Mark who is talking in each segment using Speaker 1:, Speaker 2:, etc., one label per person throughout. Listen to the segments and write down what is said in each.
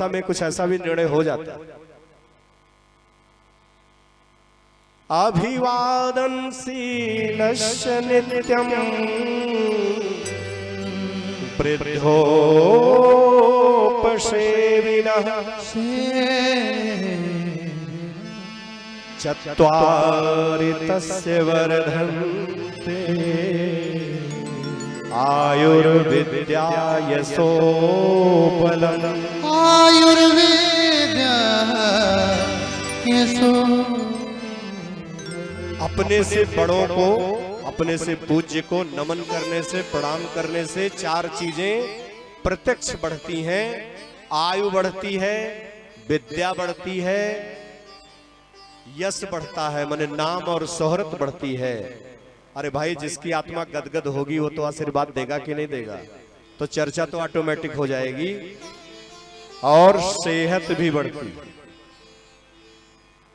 Speaker 1: में कुछ ऐसा भी निर्णय हो जाता है। अभिवादन शीलस्य नित्यम वृद्धोपसेविनः चत्वारि तस्य वर्धन्ते आयुर्विद्या यशोबलम्।
Speaker 2: आयुर्वेद्या यशो।
Speaker 1: अपने से बड़ों को, अपने से पूज्य को नमन करने से, प्रणाम करने से चार चीजें प्रत्यक्ष बढ़ती हैं। आयु बढ़ती है, विद्या बढ़ती है, यश बढ़ता है, माने नाम और शोहरत बढ़ती है। अरे भाई, जिसकी आत्मा गदगद होगी वो तो आशीर्वाद देगा कि नहीं देगा? तो चर्चा तो ऑटोमेटिक हो जाएगी और सेहत भी बढ़ती।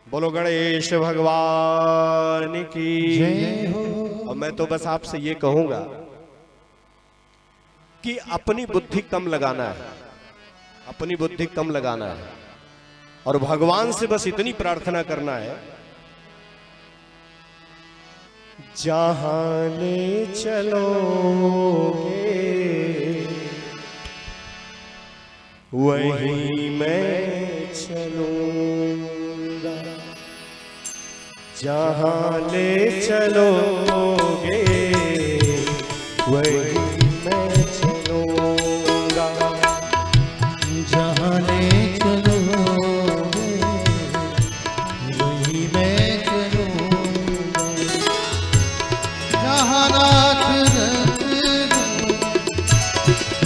Speaker 1: बोलो गणेश भगवान की जय हो। और मैं तो बस आपसे ये कहूंगा कि अपनी बुद्धि कम लगाना है, अपनी बुद्धि कम लगाना है और भगवान से बस इतनी प्रार्थना करना है, जहां ले चलोगे वहीं मैं चलूंगा, जहां ले चलोगे वहीं मैं चलूंगा,
Speaker 2: जहाँ ले चलोगे वहीं मैं चलूंगा,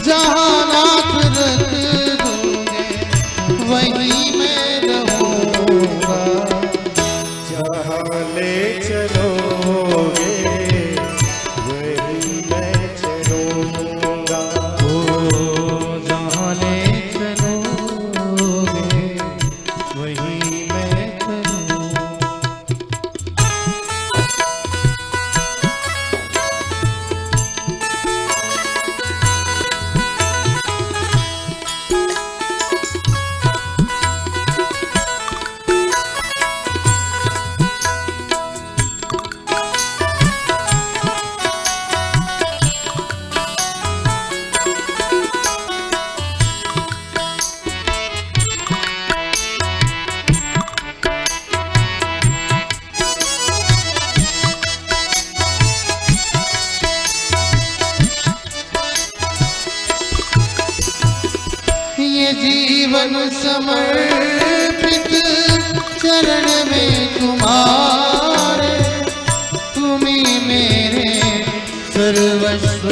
Speaker 2: जहाँ नाथ रख दोगे वहीं मैं रहूंगा,
Speaker 1: जहाँ ले चलोगे वहीं मैं चलूंगा।
Speaker 2: ओ जहाँ ले चलोगे वहीं मैं चलूंगा। ये जीवन समर्पित चरण में तुम्हारे, तुम्ही मेरे सर्वस्व,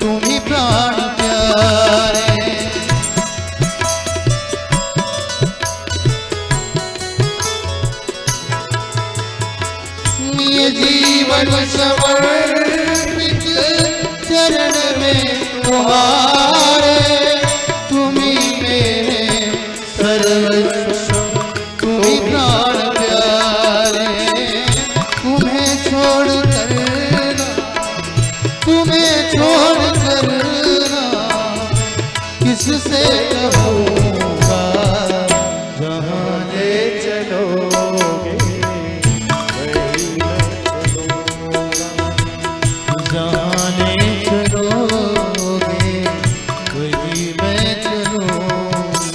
Speaker 2: तुम्ही प्राण प्यारे। ये जीवन समर्पित चरण में तुम्हारे, तुम्ही प्राण प्यारे। तुम्हें छोड़ कर किससे कहूँगा,
Speaker 1: जहाँ ले चलोगे वहीं मैं चलूंगा,
Speaker 2: जहाँ ले चलोगे वहीं मैं चलूँगा।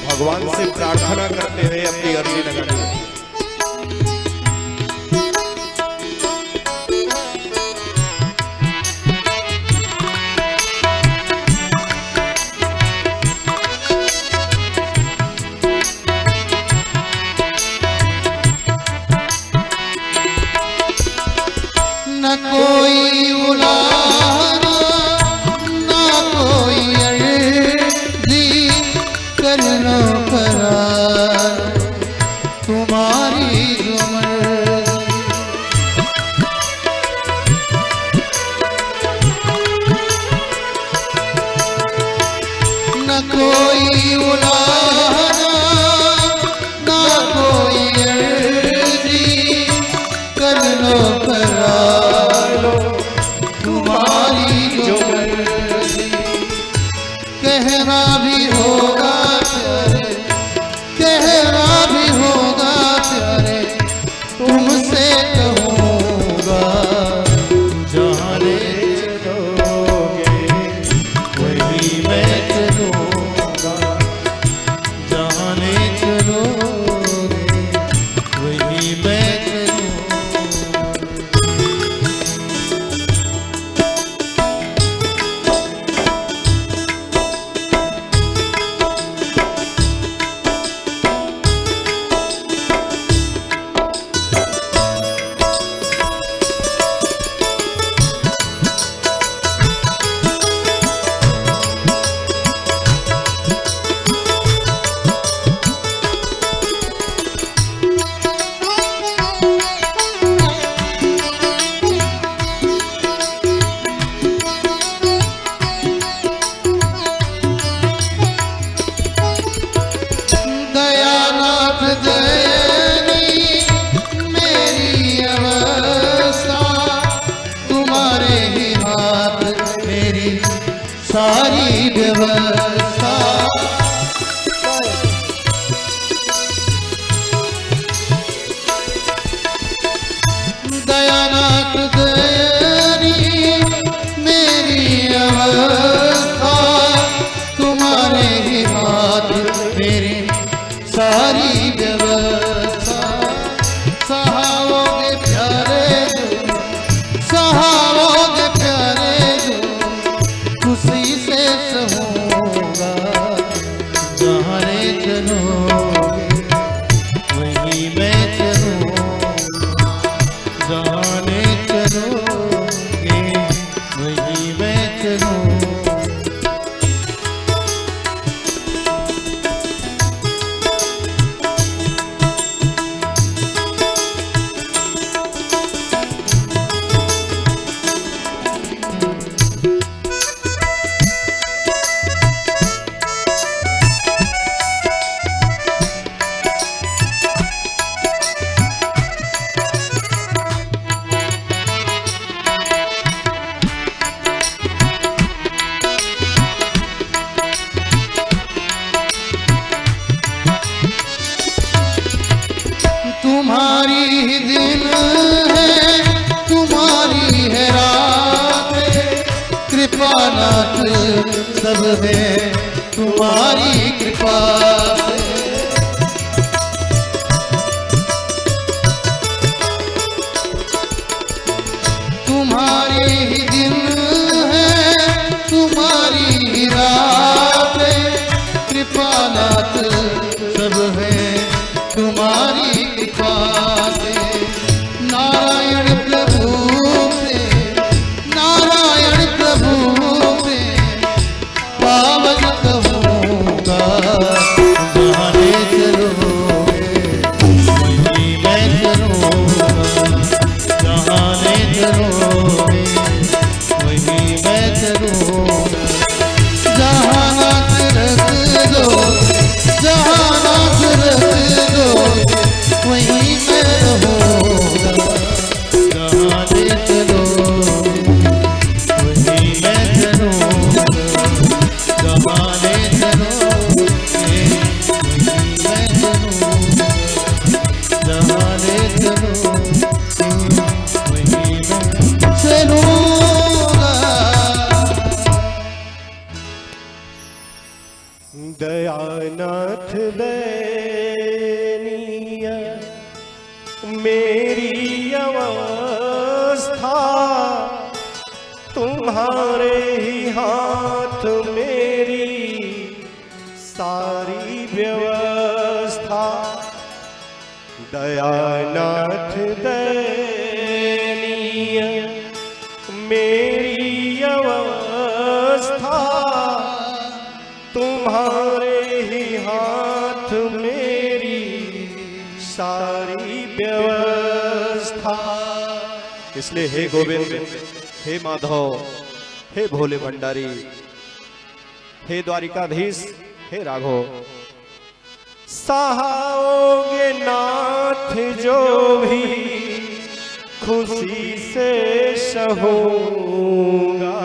Speaker 1: भगवान से प्रार्थना करते हुए अपनी अर्जी लगानी है।
Speaker 2: न कोई उलाना, न कोई अर्जी करना करार, तुम्हारी उम्र। न कोई उलाना, न कोई अर्जी करना करार, व्यवस्था दयानाथ दयारी मेरी अवस्था तुम्हारे ही हाथ मेरी सारी व्यवस्था सहाओगे प्यारे जो सहाओगे प्यारे जो खुशी से सहूंगा जहाँ रे चलोगे वहीं मैं चलूंगा जाने चलोगे वहीं मैं चलूंगा तुम्हारी ही दिन है तुम्हारी है रात कृपा नाथ सब है तुम्हारी कृपा तुम्हारी ही दिन है तुम्हारी ही रात कृपा नाथ सब है तुम्हारी कृपा से नारायण प्रभु से नारायण प्रभु से पावन कहूँगा जाने चलोगे वहीं मैं चलूँगा जाने चलोगे वहीं मैं चलूँगा जहाँ नाथ रख दो जहाँ नाथ रख दो वहीं मैं रहूँगा जहाँ ले चलोगे वहीं मैं चलूँगा जहाँ ले चलोगे वहीं मैं चलूँगा जहाँ ले चलोगे वहीं मैं चलूँगा
Speaker 1: दयानाथ दयनीय मेरी अवस्था तुम्हारे ही हाथ मेरी सारी व्यवस्था दयानाथ दयनीय मेरी अवस्था तुम्हारे ही हाथ मेरी सारी व्यवस्था। इसलिए हे गोविंद, हे माधव, हे भोले भंडारी, हे द्वारिकाधीश, हे राघव, सहाओगे नाथ जो भी खुशी से सहूंगा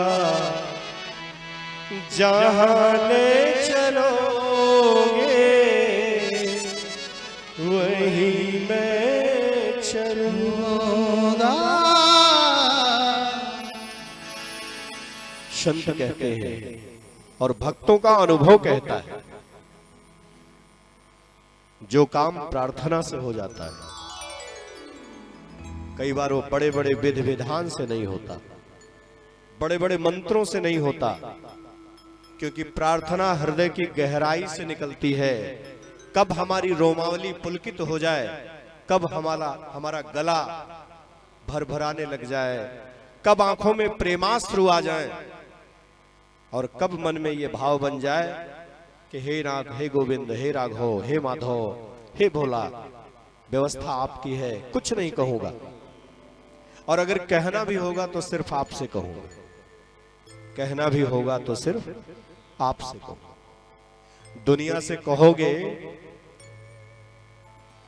Speaker 1: जहाँ ले चलोगे वहीं मैं चलूंगा। संत कहते हैं और भक्तों का अनुभव कहता है, जो काम प्रार्थना से हो जाता है कई बार वो बड़े बड़े विधि विधान से नहीं होता, बड़े बड़े मंत्रों से नहीं होता, क्योंकि प्रार्थना हृदय की गहराई से निकलती है। कब हमारी रोमावली पुलकित हो जाए, कब हमारा गला भरभराने लग जाए, कब आंखों में प्रेमाश्रु आ जाए और कब मन में ये भाव बन जाए कि हे नाथ, हे गोविंद, हे राघव, हे माधव, हे भोला, व्यवस्था आपकी है, कुछ नहीं कहूंगा, और अगर कहना भी होगा तो सिर्फ आपसे कहूंगा, कहना भी होगा तो सिर्फ आपसे कहूंगा। दुनिया से कहोगे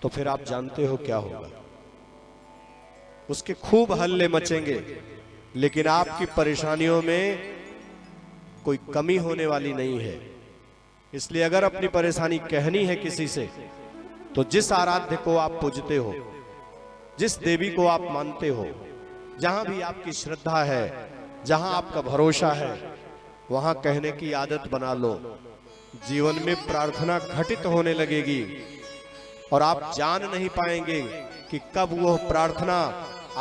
Speaker 1: तो फिर आप जानते हो क्या होगा, उसके खूब हल्ले मचेंगे, लेकिन आपकी परेशानियों में कोई कमी होने वाली नहीं है। इसलिए अगर अपनी परेशानी कहनी है किसी से, तो जिस आराध्य को आप पूजते हो, जिस देवी को आप मानते हो, जहां भी आपकी श्रद्धा है, जहां आपका भरोसा है, वहां कहने की आदत बना लो। जीवन में प्रार्थना घटित होने लगेगी और आप जान नहीं पाएंगे कि कब वो प्रार्थना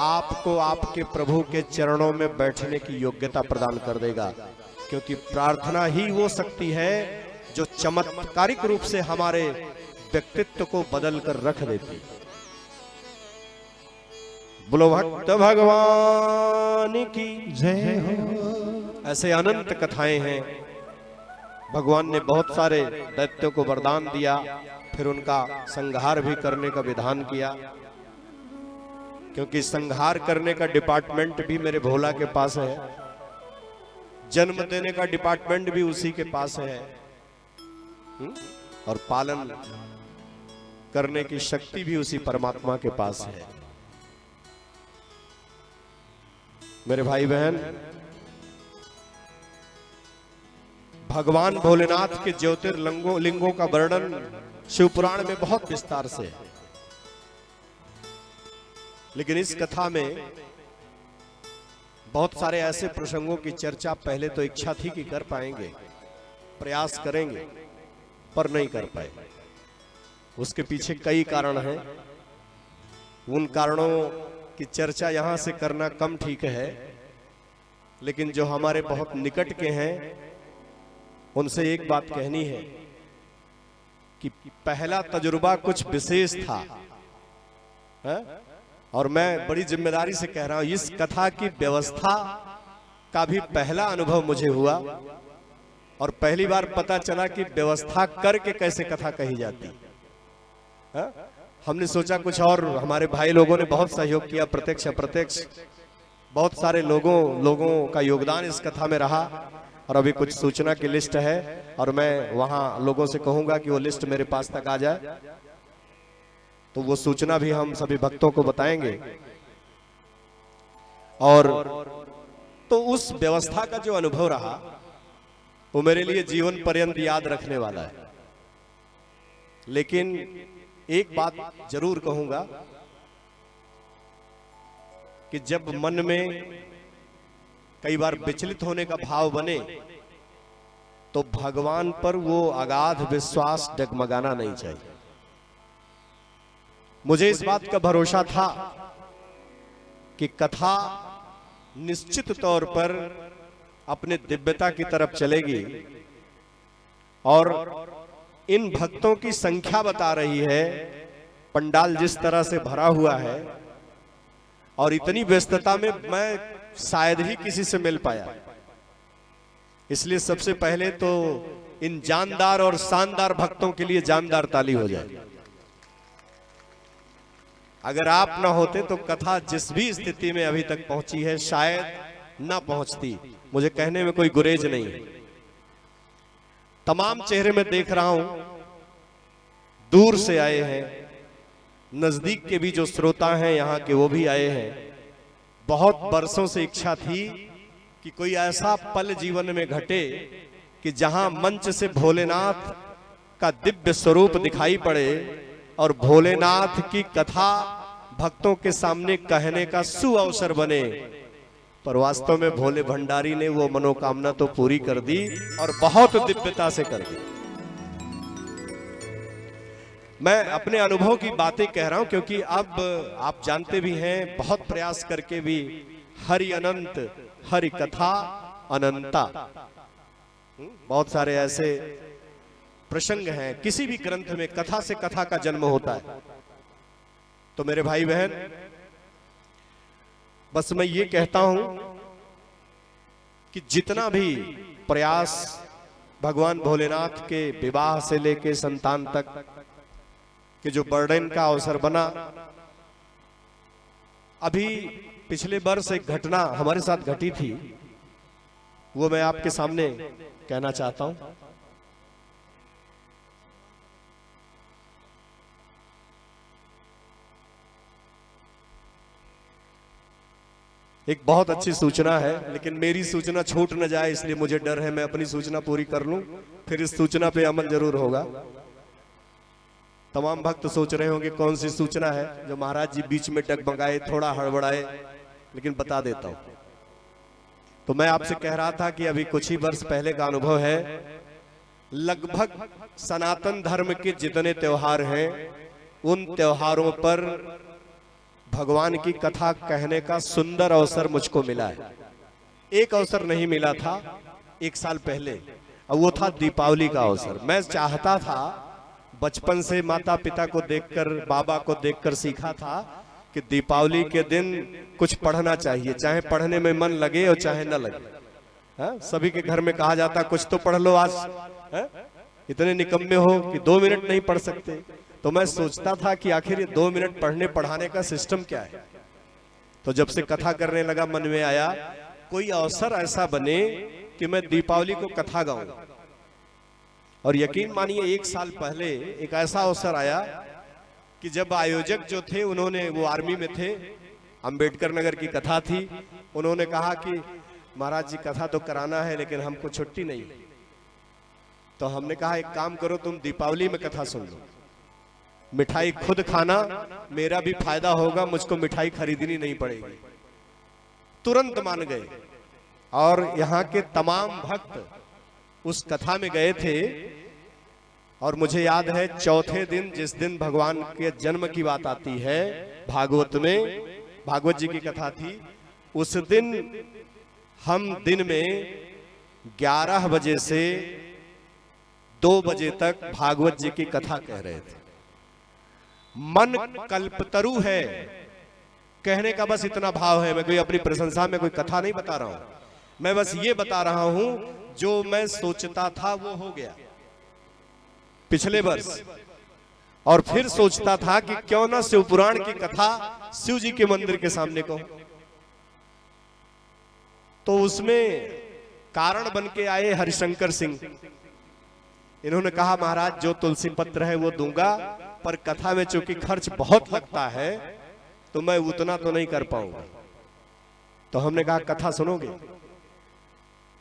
Speaker 1: आपको आपके प्रभु के चरणों में बैठने की योग्यता प्रदान कर देगा। क्योंकि प्रार्थना ही वो शक्ति है जो चमत्कारिक रूप से हमारे व्यक्तित्व को बदल कर रख देती। बोलो भक्त भगवान की जय हो। ऐसे अनंत कथाएं हैं। भगवान ने बहुत सारे दैत्यों को वरदान दिया, फिर उनका संहार भी करने का विधान किया, क्योंकि संहार करने का डिपार्टमेंट भी मेरे भोला के पास है, जन्म देने का डिपार्टमेंट भी उसी के पास है, और पालन करने की शक्ति भी उसी परमात्मा के पास है। मेरे भाई बहन, भगवान भोलेनाथ के ज्योतिर्लिंगों का वर्णन शिव पुराण में बहुत विस्तार से है, लेकिन इस कथा में बहुत सारे ऐसे प्रसंगों की चर्चा पहले तो इच्छा थी कि कर पाएंगे, प्रयास करेंगे, पर नहीं कर पाए। उसके पीछे कई कारण हैं। उन कारणों की चर्चा यहां से करना कम ठीक है, लेकिन जो हमारे बहुत निकट के हैं उनसे एक बात कहनी है कि पहला तजुर्बा कुछ विशेष था, है? और मैं बड़ी जिम्मेदारी से कह रहा हूं, इस कथा की व्यवस्था का भी पहला अनुभव मुझे हुआ और पहली बार पता चला कि व्यवस्था करके कैसे कथा कही जाती है। हमने सोचा कुछ और, हमारे भाई लोगों ने बहुत सहयोग किया, प्रत्यक्ष अप्रत्यक्ष बहुत सारे लोगों का योगदान इस कथा में रहा। और अभी कुछ सूचना की लिस्ट है और मैं वहां लोगों से कहूंगा कि वो लिस्ट मेरे पास तक आ जाए, तो वो सूचना भी हम सभी भक्तों को बताएंगे। और तो उस व्यवस्था का जो अनुभव रहा वो मेरे लिए जीवन पर्यंत याद रखने वाला है। लेकिन एक बात जरूर कहूंगा कि जब मन में कई बार विचलित होने का भाव बने तो भगवान पर वो अगाध विश्वास डगमगाना नहीं चाहिए। मुझे इस बात का भरोसा था कि कथा निश्चित तौर पर अपने दिव्यता की तरफ चलेगी और इन भक्तों की संख्या बता रही है, पंडाल जिस तरह से भरा हुआ है और इतनी व्यस्तता में मैं शायद ही किसी से मिल पाया। इसलिए सबसे पहले तो इन जानदार और शानदार भक्तों के लिए जानदार ताली हो जाए। अगर आप ना होते तो कथा जिस भी स्थिति में अभी तक पहुंची है शायद ना पहुंचती। मुझे कहने में कोई गुरेज नहीं है। तमाम चेहरे में देख रहा हूं, दूर से आए हैं, नजदीक के भी जो श्रोता हैं यहां के वो भी आए हैं। बहुत बरसों से इच्छा थी कि कोई ऐसा पल जीवन में घटे कि जहां मंच से भोलेनाथ का दिव्य स्वरूप दिखाई पड़े और भोलेनाथ की कथा भक्तों के सामने कहने का सुअवसर बने। पर वास्तव में भोले भंडारी ने वो मनोकामना तो पूरी कर दी और बहुत दिव्यता से कर दी। मैं अपने अनुभव की बातें कह रहा हूं क्योंकि अब आप जानते भी हैं, बहुत प्रयास करके भी हरि अनंत, हरि कथा अनंता, बहुत सारे ऐसे प्रसंग हैं। किसी भी ग्रंथ में कथा से कथा का जन्म होता है। तो मेरे भाई बहन, बस मैं ये कहता हूं कि जितना भी प्रयास भगवान भोलेनाथ के विवाह से लेके संतान तक कि जो बर्डन का अवसर बना, अभी पिछले वर्ष एक घटना हमारे साथ घटी थी, वो मैं आपके सामने कहना चाहता हूं। एक बहुत अच्छी सूचना है, लेकिन मेरी सूचना छूट न जाए इसलिए मुझे डर है, मैं अपनी सूचना पूरी कर लूं, फिर इस सूचना पे अमल जरूर होगा। तमाम भक्त सोच रहे होंगे कौन सी सूचना है जो महाराज जी बीच में डगमगाए, थोड़ा हड़बड़ाए, लेकिन बता देता हूं। तो मैं आपसे कह रहा था कि अभी कुछ ही वर्ष पहले का अनुभव है, लगभग सनातन धर्म के जितने त्योहार हैं उन त्योहारों पर भगवान की कथा कहने का सुंदर अवसर मुझको मिला है। एक अवसर नहीं मिला था 1 साल पहले, और वो था दीपावली का अवसर। मैं चाहता था, बचपन से माता पिता को देखकर, बाबा को देखकर सीखा था कि दीपावली के दिन कुछ पढ़ना चाहिए, चाहे पढ़ने में मन लगे और चाहे न लगे। हाँ? सभी के घर में कहा जाता कुछ तो पढ़ लो आज, हाँ? इतने निकम्मे हो कि 2 मिनट नहीं पढ़ सकते। तो मैं सोचता था कि आखिर ये 2 मिनट पढ़ने पढ़ाने का सिस्टम क्या है। तो जब से कथा करने लगा मन में आया कोई अवसर ऐसा बने कि मैं दीपावली को कथा गाऊं। और यकीन मानिए 1 साल पहले एक ऐसा अवसर आया कि जब आयोजक जो थे, उन्होंने, वो आर्मी में थे, अंबेडकर नगर की कथा थी, उन्होंने कहा कि महाराज जी कथा तो कराना है लेकिन हमको छुट्टी नहीं। तो हमने कहा एक काम करो, तुम दीपावली में कथा सुन लो, मिठाई खुद खाना, मेरा भी फायदा होगा, मुझको मिठाई खरीदनी नहीं पड़ेगी। तुरंत मान गए और यहाँ के तमाम भक्त उस कथा में गए थे। और मुझे याद है चौथे दिन, जिस दिन भगवान के जन्म की बात आती है, भागवत में, भागवत जी की कथा थी, उस दिन हम दिन में 11 बजे से 2 बजे तक भागवत जी की कथा कह रहे थे। मन कल्पतरु है, कहने का बस इतना भाव है। मैं कोई अपनी प्रशंसा में कोई कथा नहीं बता रहा हूं, मैं बस ये बता रहा हूं जो मैं सोचता था वो हो गया पिछले वर्ष। और फिर सोचता था कि क्यों ना शिव पुराण की कथा शिव जी के मंदिर के सामने को। तो उसमें कारण बन के आए हरिशंकर सिंह। इन्होंने कहा महाराज जो तुलसी पत्र है वो दूंगा, पर कथा में चूंकि खर्च बहुत लगता है तो मैं उतना तो नहीं कर पाऊंगा। तो हमने कहा कथा सुनोगे?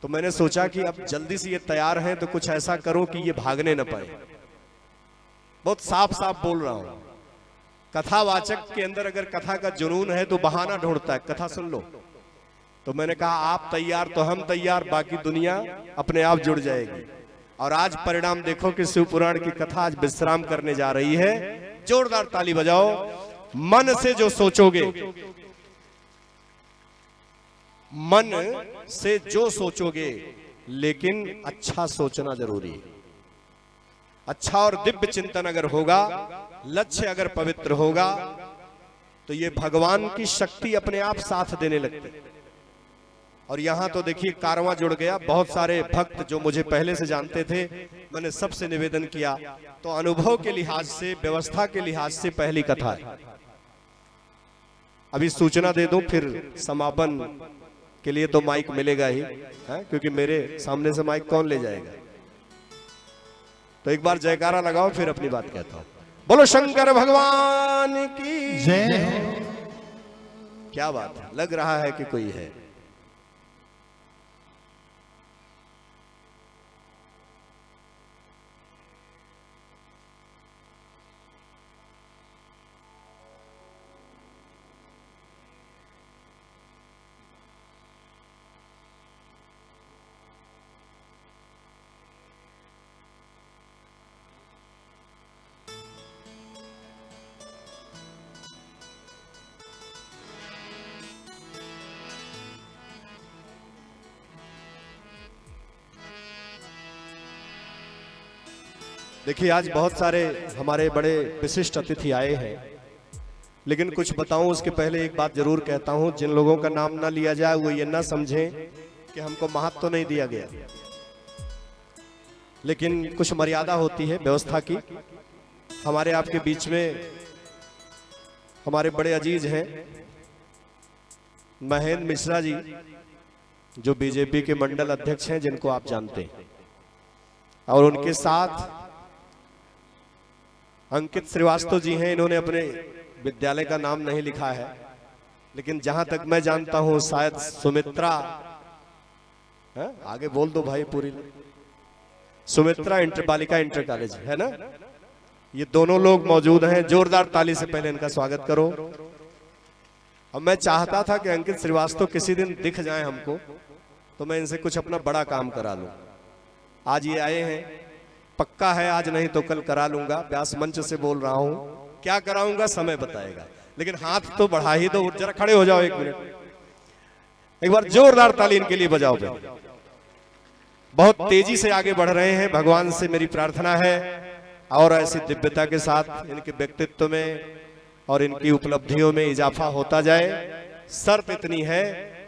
Speaker 1: तो मैंने सोचा कि अब जल्दी से ये तैयार हैं तो कुछ ऐसा करो कि ये भागने न पाए। बहुत साफ साफ बोल रहा हूं, कथावाचक के अंदर अगर कथा का जुनून है तो बहाना ढूंढता है, कथा सुन लो। तो मैंने कहा आप तैयार तो हम तैयार, बाकी दुनिया अपने आप जुड़ जाएगी। और आज परिणाम देखो कि शिव पुराण की कथा आज विश्राम करने जा रही है। जोरदार ताली बजाओ। मन से जो सोचोगे, मन से जो सोचोगे, लेकिन अच्छा सोचना जरूरी है। अच्छा और दिव्य चिंतन अगर होगा, लक्ष्य अगर पवित्र होगा, तो ये भगवान की शक्ति अपने आप साथ देने लगती है। और यहां तो देखिए कारवां जुड़ गया। बहुत सारे भक्त जो मुझे पहले से जानते थे, मैंने सबसे निवेदन किया, तो अनुभव के लिहाज से, व्यवस्था के लिहाज से पहली कथा है। अभी सूचना दे दूं, फिर समापन के लिए तो माइक मिलेगा ही, है? क्योंकि मेरे सामने से माइक कौन ले जाएगा। तो एक बार जयकारा लगाओ, फिर अपनी बात कहता हूं। बोलो शंकर भगवान की जय। क्या बात है, लग रहा है कि कोई है। देखिए आज बहुत सारे हमारे बड़े विशिष्ट अतिथि आए हैं, लेकिन कुछ बताऊं उसके पहले एक बात जरूर कहता हूं। जिन लोगों का नाम ना लिया जाए वो ये ना समझें कि हमको महत्व तो नहीं दिया गया, लेकिन कुछ मर्यादा होती है व्यवस्था की। हमारे आपके बीच में हमारे बड़े अजीज हैं महेंद्र मिश्रा जी, जो बीजेपी के मंडल अध्यक्ष हैं, जिनको आप जानते हैं। और उनके साथ अंकित श्रीवास्तव जी हैं। इन्होंने अपने विद्यालय का नाम नहीं लिखा है, लेकिन जहां तक मैं जानता हूं शायद सुमित्रा, आगे बोल दो भाई पूरी, सुमित्रा बालिका इंटर कॉलेज है ना, ये दोनों लोग मौजूद हैं। जोरदार ताली से पहले इनका स्वागत करो। अब मैं चाहता था कि अंकित श्रीवास्तव किसी दिन दिख जाए हमको, तो मैं इनसे कुछ अपना बड़ा काम करा लूं। आज ये आए हैं, पक्का है आज नहीं तो कल करा लूंगा। व्यास मंच से बोल रहा हूं, क्या कराऊंगा समय बताएगा, लेकिन हाथ तो बढ़ा ही दो। जरा खड़े हो जाओ एक मिनट, एक बार जोरदार ताली इनके लिए बजाओ। बहुत तेजी से आगे बढ़ रहे हैं, भगवान से मेरी प्रार्थना है और ऐसी दिव्यता के साथ इनके व्यक्तित्व में और इनकी उपलब्धियों में इजाफा होता जाए। शर्त इतनी है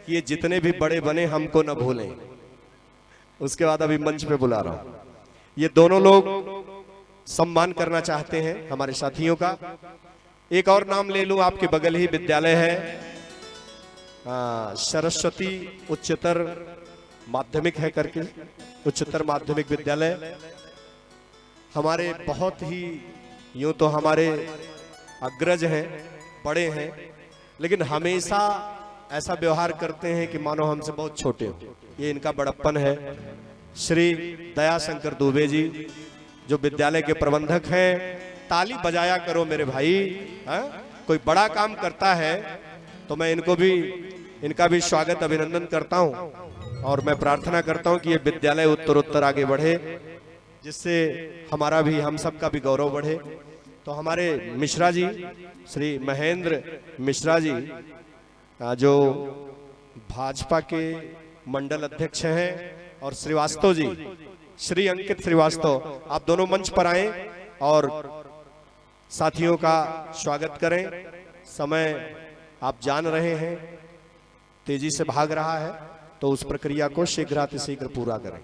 Speaker 1: कि ये जितने भी बड़े बने हमको न भूलें। उसके बाद अभी मंच पे बुला रहा हूं, ये दोनों लोग सम्मान करना चाहते हैं हमारे साथियों का। एक और नाम ले लूं, आपके बगल ही विद्यालय है, सरस्वती उच्चतर माध्यमिक है करके, उच्चतर माध्यमिक विद्यालय। हमारे बहुत ही, यूं तो हमारे अग्रज हैं, बड़े हैं, लेकिन हमेशा ऐसा व्यवहार करते हैं कि मानो हमसे बहुत छोटे हो। ये इनका बड़प्पन है। श्री दयाशंकर दुबे जी जो विद्यालय के प्रबंधक हैं, ताली बजाया करो मेरे भाई। कोई बड़ा काम करता है तो मैं इनको भी, इनका भी स्वागत अभिनंदन करता हूं और मैं प्रार्थना करता हूं कि ये विद्यालय उत्तरोत्तर आगे बढ़े, जिससे हमारा भी, हम सबका भी गौरव बढ़े। तो हमारे मिश्रा जी, श्री महेंद्र मिश्रा जी, जो भाजपा के मंडल अध्यक्ष हैं, और श्रीवास्तव जी, श्री अंकित श्रीवास्तव, आप दोनों मंच पर आए और साथियों का स्वागत करें। समय आप जान रहे हैं तेजी से भाग रहा है, तो उस प्रक्रिया को शीघ्रातिशीघ्र पूरा करें।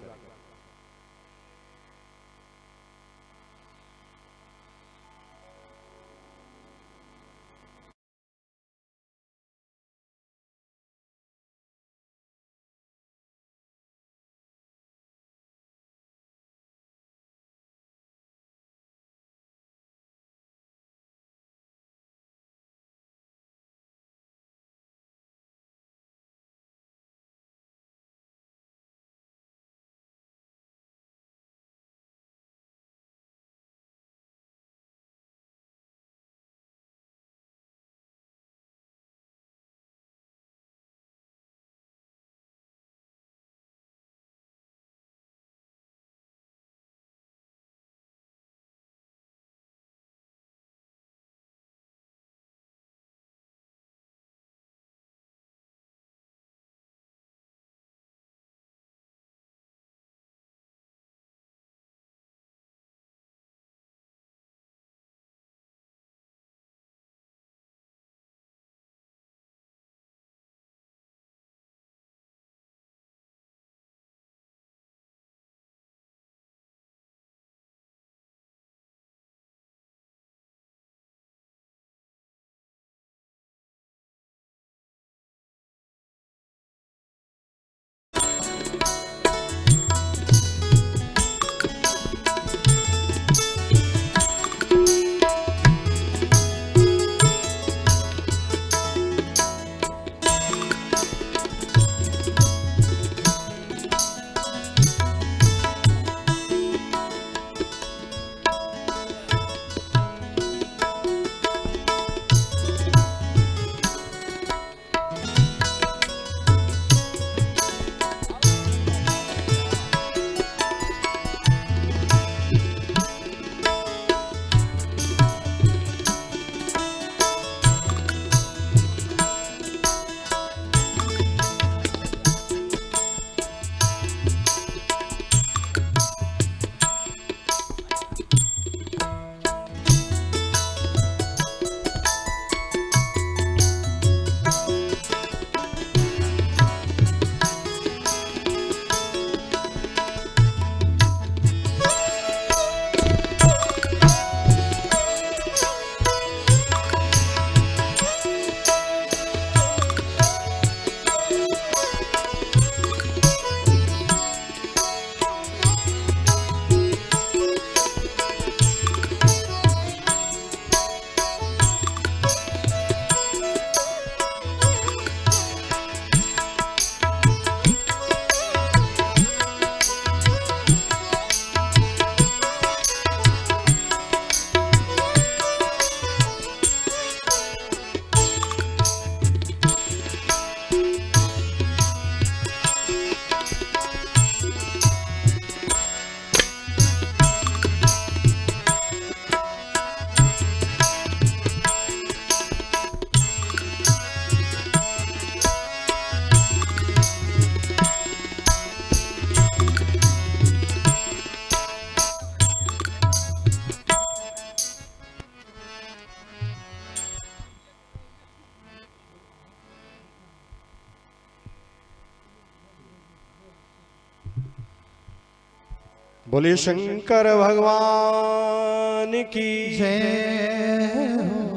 Speaker 1: बोले शंकर भगवान की
Speaker 2: जय हो।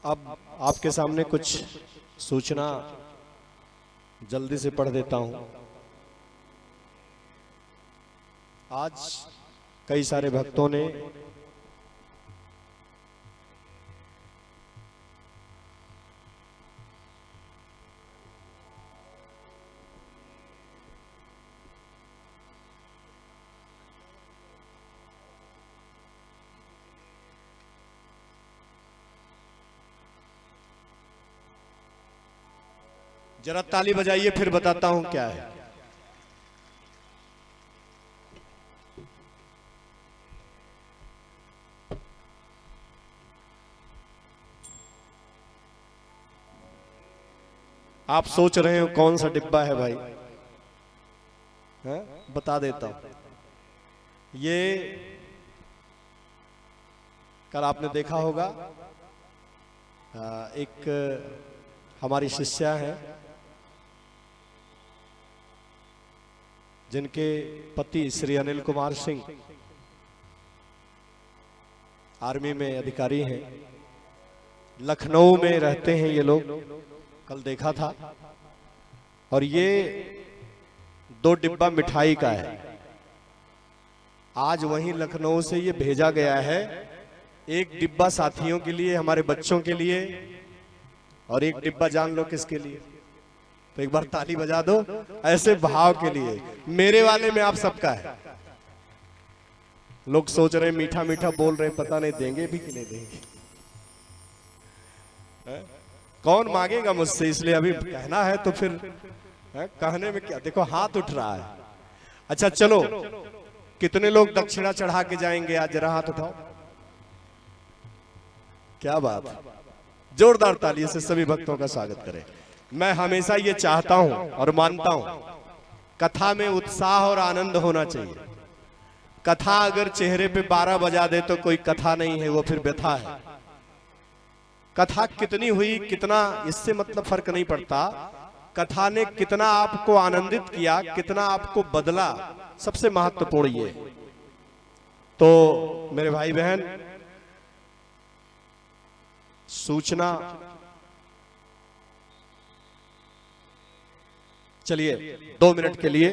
Speaker 1: अब आपके सामने कुछ सूचना जल्दी से पढ़ देता हूं। आज कई सारे भक्तों ने जरा ताली बजाइए, फिर बताता हूं क्या है। आप सोच रहे हो कौन सा डिब्बा है भाई, है? बता देता हूं। ये कल आपने देखा होगा, एक हमारी शिष्या है जिनके पति श्री अनिल कुमार सिंह आर्मी में अधिकारी हैं, लखनऊ में रहते हैं ये लोग, कल देखा था। और ये 2 डिब्बा मिठाई का है। आज वहीं लखनऊ से ये भेजा गया है। एक डिब्बा साथियों के लिए, हमारे बच्चों के लिए, और एक डिब्बा जान लो किसके लिए। तो एक बार ताली बजा दो ऐसे भाव के लिए। मेरे वाले में आप सबका है। लोग सोच रहे मीठा मीठा बोल रहे, पता नहीं देंगे भी कि नहीं देंगे। कौन मांगेगा मुझसे, इसलिए अभी कहना है तो फिर कहने में क्या। देखो हाथ उठ रहा है। अच्छा चलो, कितने लोग दक्षिणा चढ़ा के जाएंगे आज, जरा हाथ उठाओ। क्या बात है, जोरदार ताली से सभी भक्तों का स्वागत करें। मैं हमेशा ये चाहता हूं और मानता हूं, कथा में उत्साह और आनंद होना चाहिए। कथा अगर चेहरे पे 12 बजा दे तो कोई कथा नहीं है, वो फिर व्यथा है। कथा कितनी हुई कितना, इससे मतलब फर्क नहीं पड़ता। कथा ने कितना आपको आनंदित किया, कितना आपको बदला, सबसे महत्वपूर्ण ये। तो मेरे भाई बहन, सूचना चलिए 2 मिनट के लिए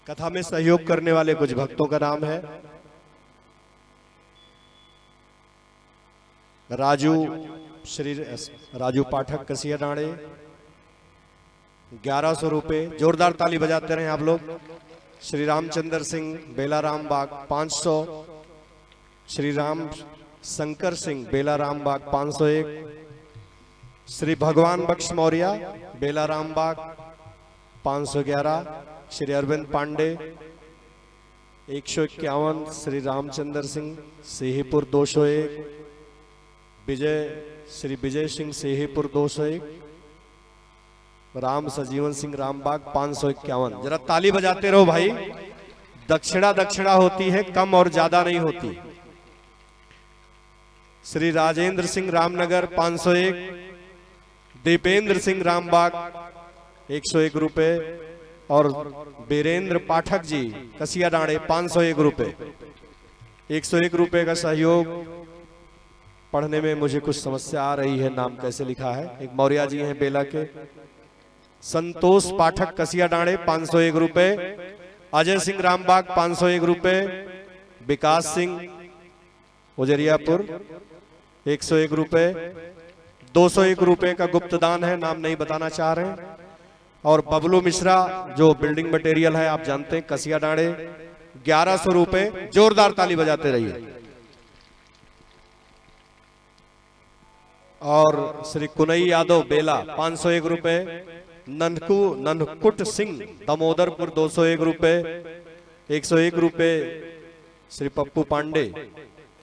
Speaker 1: कथा में सहयोग करने वाले कुछ भक्तों का नाम है। श्री राजू पाठक कसिया डाणे 1100 रुपए, जोरदार ताली बजाते रहे आप लोग। श्री रामचंद्र सिंह बेलाराम बाग 500, श्री राम शंकर सिंह बेलाराम बाग 501, श्री भगवान बख्श मौर्य बेलाराम बाग 511, श्री अरविंद पांडे 151, श्री रामचंद्र सिंह सेहीपुर 201, श्री विजय सिंह सेहीपुर 201, राम सजीवन सिंह रामबाग 551। जरा ताली बजाते रहो भाई। दक्षिणा होती है, कम और ज्यादा नहीं होती। श्री राजेंद्र सिंह रामनगर 501, दीपेंद्र सिंह रामबाग 101 रुपए, और बीरेंद्र पाठक जी कसिया डाणे 501 रुपए। 101 रुपए का सहयोग। पढ़ने में मुझे कुछ समस्या आ रही है, नाम कैसे लिखा है। एक मौर्या जी हैं बेला के। संतोष पाठक कसिया डाणे 501 रुपए, अजय सिंह रामबाग 501 रुपए, विकास सिंह उजरियापुर 101 रुपए, 201 रुपए का गुप्त दान है, नाम नहीं बताना चाह रहे हैं। और बबलू मिश्रा जो बिल्डिंग मटेरियल है आप जानते हैं, कसिया डाणे 1100 रुपए। जोरदार ताली बजाते रहिए। और श्री कुनई यादव बेला 501 रुपए, ननकुट सिंह दामोदरपुर 201 रुपए, 101 रुपए श्री पप्पू पांडे,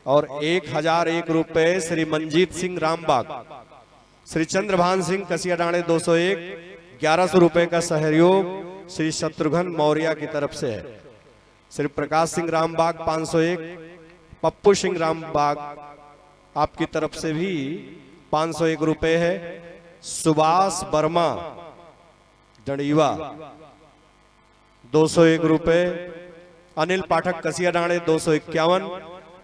Speaker 1: और 1001 रुपए श्री मंजीत सिंह रामबाग, श्री चंद्रभान सिंह कसिया डाणे 201, 1100 रुपए का सहयोग श्री शत्रुघ्न मौर्य की तरफ से है। श्री प्रकाश सिंह रामबाग 501, पप्पू सिंह रामबाग आपकी तरफ से भी 501 रुपए है। सुभाष वर्मा डंडीवा 201 रुपए। अनिल पाठक कसिया डाणे 251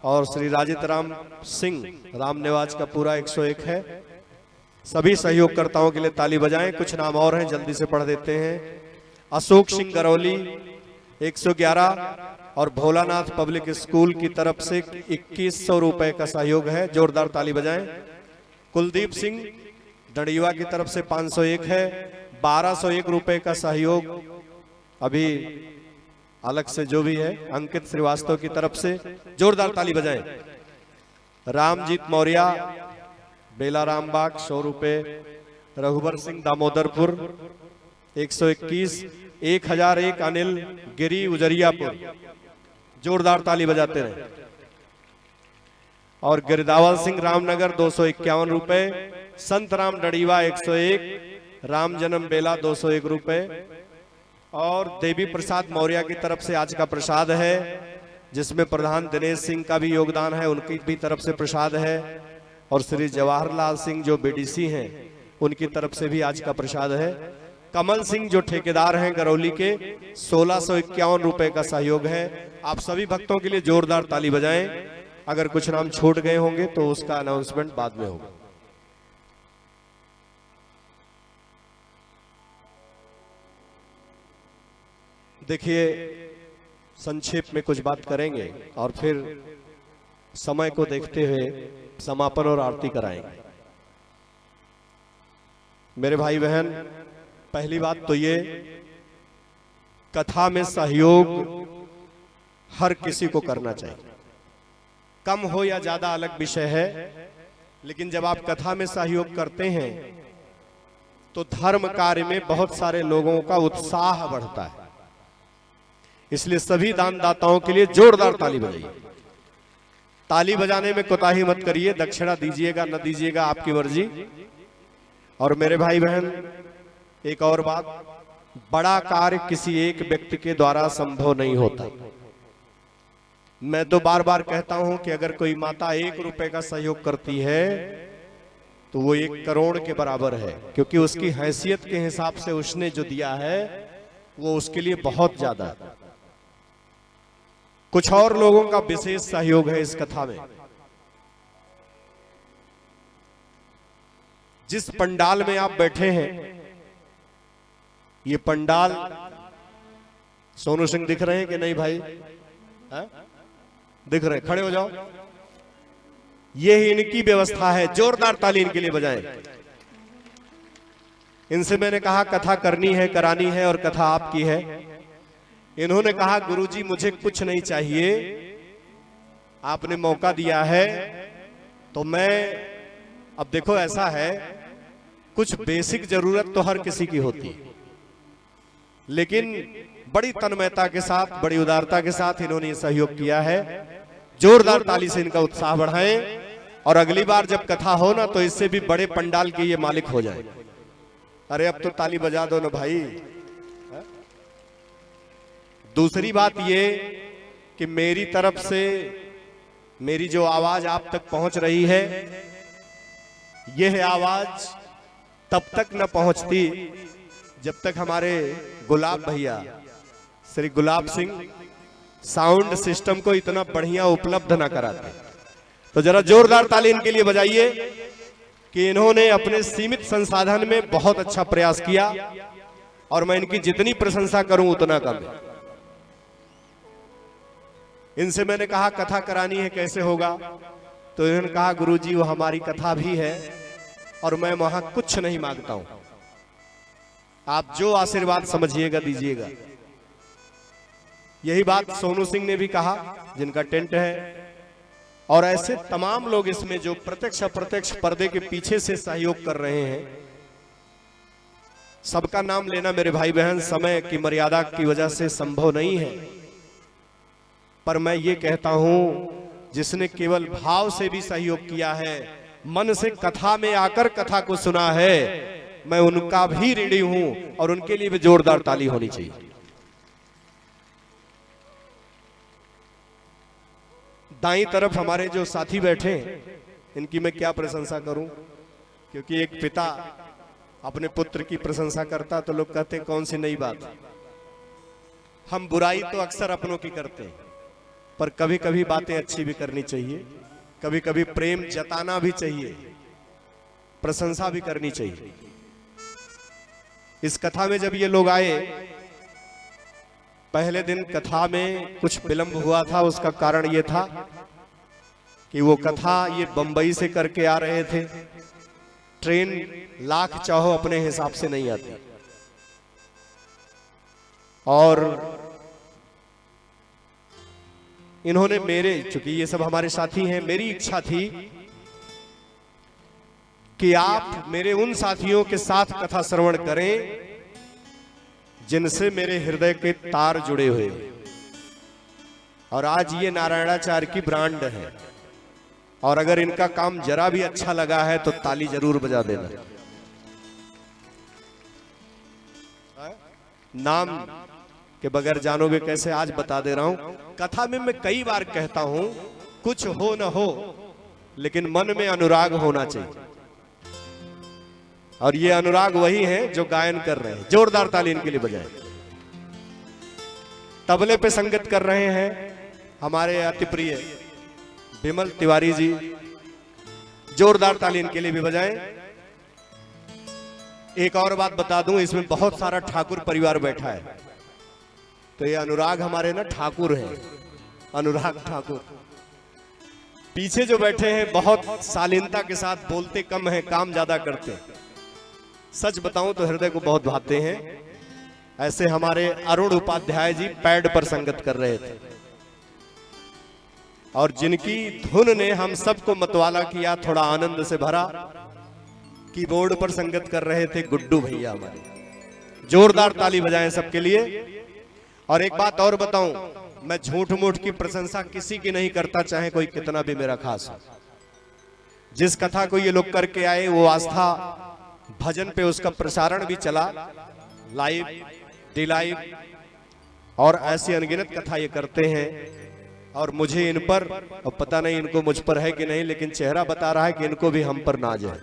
Speaker 1: और श्री राजित राम सिंह राम निवाज का पूरा 101 है। सभी सहयोगकर्ताओं के लिए ताली बजाएं। कुछ नाम और हैं, जल्दी से पढ़ देते हैं। अशोक सिंह गरौली 111 और भोलानाथ पब्लिक स्कूल की तरफ से 2100 रुपए का सहयोग है, जोरदार ताली बजाएं। कुलदीप सिंह डंडीवा की तरफ से 501 है, 1201 रुपए का सहयोग अभी अलग से जो भी है अंकित श्रीवास्तव की तरफ से, जोरदार ताली बजाएं। रामजीत मौर्य बेला रामबाग 100 रुपए। रघुवर सिंह दामोदरपुर 121, 1001 अनिल गिरी उजरियापुर, जोरदार ताली बजाते रहे। और गिरदावल सिंह रामनगर 251 रुपए। संत राम डंडीवा 101, राम जन्म बेला 201 रुपए। और देवी प्रसाद मौर्य की तरफ से आज का प्रसाद है, जिसमें प्रधान दिनेश सिंह का भी योगदान है, उनकी भी तरफ से प्रसाद है। और श्री जवाहरलाल सिंह जो बीडीसी हैं, उनकी तरफ से भी आज का प्रसाद है। कमल सिंह जो ठेकेदार हैं गरौली के, 1651 रुपए का सहयोग है। आप सभी भक्तों के लिए जोरदार ताली बजाएं। अगर कुछ नाम छूट गए होंगे तो उसका अनाउंसमेंट बाद में होगा। देखिए, संक्षेप में कुछ बात करेंगे और फिर समय को देखते हुए समापन और आरती कराएंगे। मेरे भाई बहन, पहली बात तो ये, कथा में सहयोग हर किसी को करना चाहिए। कम हो या ज्यादा अलग विषय है, लेकिन जब आप कथा में सहयोग करते हैं तो धर्म कार्य में बहुत सारे लोगों का उत्साह बढ़ता है। इसलिए सभी दानदाताओं के लिए जोरदार ताली बजाइए। ताली बजाने में कोताही मत करिए, दक्षिणा दीजिएगा न दीजिएगा आपकी मर्जी। और मेरे भाई बहन, एक और बात, बड़ा कार्य किसी एक व्यक्ति के द्वारा संभव नहीं होता। मैं तो बार बार कहता हूं कि अगर कोई माता 1 रुपए का सहयोग करती है तो वो 1 करोड़ के बराबर है, क्योंकि उसकी हैसियत के हिसाब से उसने जो दिया है वो उसके लिए बहुत ज्यादा है। कुछ और लोगों का विशेष सहयोग है इस कथा में। जिस पंडाल में आप बैठे हैं, ये पंडाल सोनू सिंह दिख रहे हैं कि नहीं भाई? दिख रहे? खड़े हो जाओ। ये ही इनकी व्यवस्था है, जोरदार ताली इनके लिए बजाएं। इनसे मैंने कहा कथा करनी है, करानी है और कथा आपकी है। इन्होंने कहा गुरुजी मुझे कुछ नहीं चाहिए, आपने मौका दिया है तो मैं, अब देखो ऐसा है, कुछ बेसिक जरूरत तो हर किसी की होती है, लेकिन बड़ी तन्मयता के साथ, बड़ी उदारता के साथ इन्होंने सहयोग किया है। जोरदार ताली से इनका उत्साह बढ़ाएं और अगली बार जब कथा हो ना तो इससे भी बड़े पंडाल के ये मालिक हो जाए। अरे अब तो ताली बजा दो ना भाई। दूसरी बात ये कि मेरी तरफ से मेरी जो आवाज आप तक पहुंच रही है, यह आवाज तब तक न पहुंचती जब तक हमारे गुलाब भैया श्री गुलाब सिंह साउंड सिस्टम को इतना बढ़िया उपलब्ध न कराते। तो जरा जोरदार ताली इनके लिए बजाइए कि इन्होंने अपने सीमित संसाधन में बहुत अच्छा प्रयास किया और मैं इनकी जितनी प्रशंसा करूं उतना कम है। इनसे मैंने कहा कथा करानी है, कैसे होगा? तो इन्होंने कहा गुरुजी वो हमारी कथा भी है और मैं वहां कुछ नहीं मांगता हूं, आप जो आशीर्वाद समझिएगा दीजिएगा। यही बात सोनू सिंह ने भी कहा, जिनका टेंट है। और ऐसे तमाम लोग इसमें जो प्रत्यक्ष अप्रत्यक्ष पर्दे के पीछे से सहयोग कर रहे हैं, सबका नाम लेना मेरे भाई बहन समय की मर्यादा की वजह से संभव नहीं है। पर मैं ये कहता हूं, जिसने केवल भाव से भी सहयोग किया है, मन से कथा में आकर कथा को सुना है, मैं उनका भी ऋणी हूं और उनके लिए भी जोरदार ताली होनी चाहिए। दाईं तरफ हमारे जो साथी बैठे हैं, इनकी मैं क्या प्रशंसा करूं, क्योंकि एक पिता अपने पुत्र की प्रशंसा करता तो लोग कहते कौन सी नई बात। हम बुराई तो अक्सर अपनों की करते हैं, पर कभी कभी बातें अच्छी भी करनी चाहिए, कभी कभी प्रेम जताना भी चाहिए, प्रशंसा भी करनी चाहिए। इस कथा में जब ये लोग आए, पहले दिन कथा में कुछ विलंब हुआ था। उसका कारण ये था कि वो कथा ये बंबई से करके आ रहे थे। ट्रेन लाख चाहो अपने हिसाब से नहीं आती, और इन्होंने चूंकि ये सब हमारे साथी हैं, मेरी इच्छा थी कि आप मेरे उन साथियों के साथ कथा श्रवण करें जिनसे मेरे हृदय के तार जुड़े हुए। और आज ये नारायणाचार्य की ब्रांड है, और अगर इनका काम जरा भी अच्छा लगा है तो ताली जरूर बजा देना। नाम के बगैर जानोगे कैसे, आज बता दे रहा हूं। कथा में मैं कई बार कहता हूं, कुछ हो न हो लेकिन मन में अनुराग होना चाहिए, और ये अनुराग वही है जो गायन कर रहे हैं। जोरदार ताली इनके लिए बजाएं। तबले पे संगत कर रहे हैं हमारे अति प्रिय विमल तिवारी जी, जोरदार ताली इनके लिए भी बजाएं। एक और बात बता दूं, इसमें बहुत सारा ठाकुर परिवार बैठा है, तो ये अनुराग हमारे ना ठाकुर हैं, अनुराग ठाकुर। पीछे जो बैठे हैं बहुत शालीनता के साथ बोलते कम है, काम ज्यादा करते हैं। सच बताऊं तो हृदय को बहुत भाते हैं। ऐसे हमारे अरुण उपाध्याय जी पैड पर संगत कर रहे थे, और जिनकी धुन ने हम सबको मतवाला किया, थोड़ा आनंद से भरा। कीबोर्ड पर संगत कर रहे थे गुड्डू भैया हमारे। जोरदार ताली बजाएं सबके लिए। और एक बात और बताऊं, मैं झूठ मूठ की प्रशंसा किसी की नहीं करता, चाहे कोई कितना भी मेरा खास हो। जिस कथा को ये लोग करके आए, वो आस्था भजन पे उसका प्रसारण भी चला, लाइव डी लाइव, और ऐसी अनगिनत कथा ये करते हैं। और मुझे इन पर, और पता नहीं इनको मुझ पर है कि नहीं, लेकिन चेहरा बता रहा है कि इनको भी हम पर नाज है।